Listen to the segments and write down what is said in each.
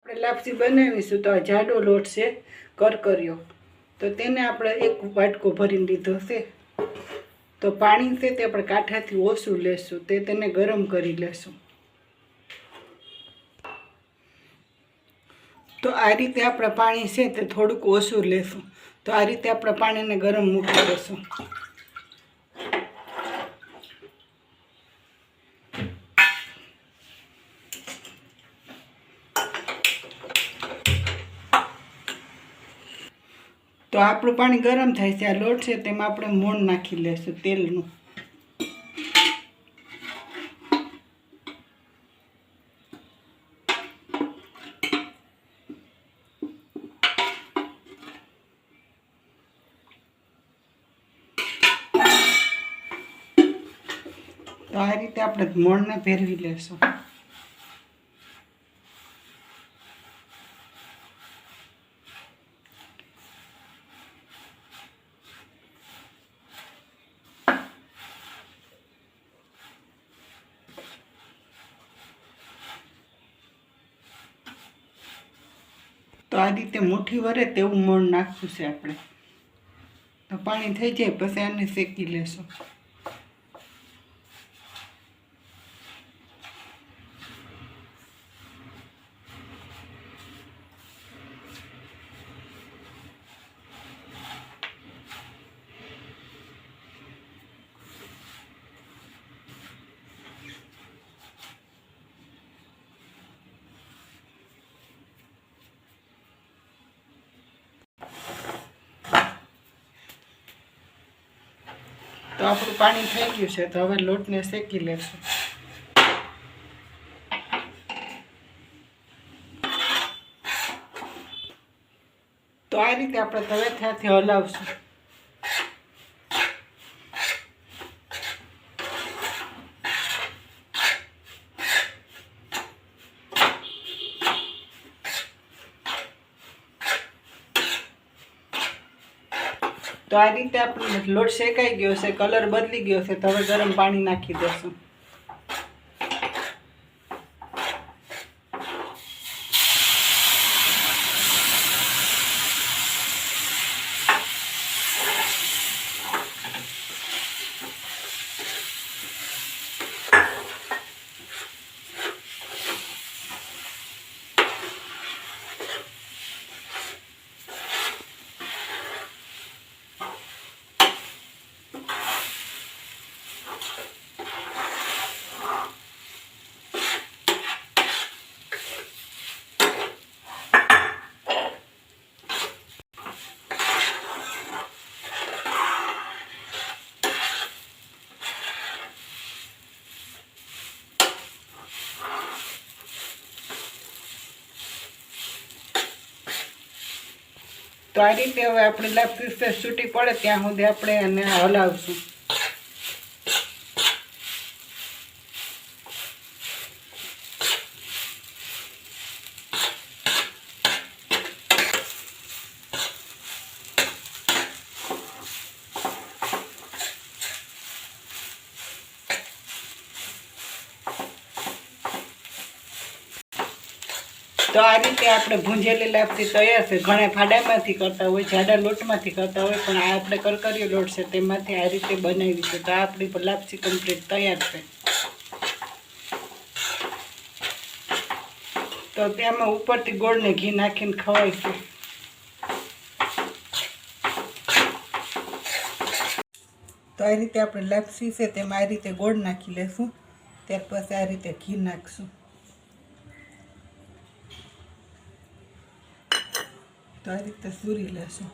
આપણે લાપસી બનાવીશું તો આ જાડો લોટ છે કરકરિયો, તો તેને આપણે એક વાટકો ભરીને લીધો છે. તો પાણી છે તે આપણે કાંઠાથી ઓછું લેશું, તેને ગરમ કરી લેશું. તો આ રીતે આપણે પાણી છે તે થોડુંક ઓછું લેશું. તો આ રીતે આપણે પાણીને ગરમ મૂકી દઈશું. તો આપણું પાણી ગરમ થાય છે, આ લોટ છે તેમાં આપણે મોણ નાખી લેશું તેલનું. તો આ રીતે આપણે મોણને ભેરવી લેશું. તો આ રીતે મુઠ્ઠી વરે તેવું મોણ નાખવું છે આપણે. તો પાણી થઈ જાય પછી આને શેકી લેશું. તો આપણું પાણી થઈ ગયું છે, તો હવે લોટને શેકી લેશું. તો આ રીતે આપણે તવેથાથી હલાવશું. તો આ રીતે આપણો લોટ શેકાઈ ગયો છે, કલર બદલી ગયો છે. તો હવે ગરમ પાણી નાખી દઈશું. તો આ રીતે હવે આપણે લાપસી છૂટી પડે ત્યાં સુધી આપણે એને હલાવશું. તો આ રીતે આપણે ભૂંજેલી લાપસી તૈયાર છે. ઘણા ફાડામાંથી કરતા હોય, જાડા લોટમાંથી કરતા હોય, પણ આ આપણે કરકરિયો લોટ છે તેમાંથી આ રીતે બનાવી છે. તો આપણી લાપસી કમ્પ્લીટ તૈયાર છે. તો તેમાં ઉપરથી ગોળને ઘી નાખીને ખવાય છે. તો આ રીતે આપણે લાપસી છે તેમાં આ રીતે ગોળ નાખી લેશું. ત્યાર પછી આ રીતે ઘી નાખશું. તો આ રીતે સૂરી લેશું.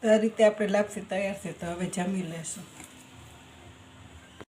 તો આ રીતે આપણે લાપસી તૈયાર છે. તો હવે જમી લેશું.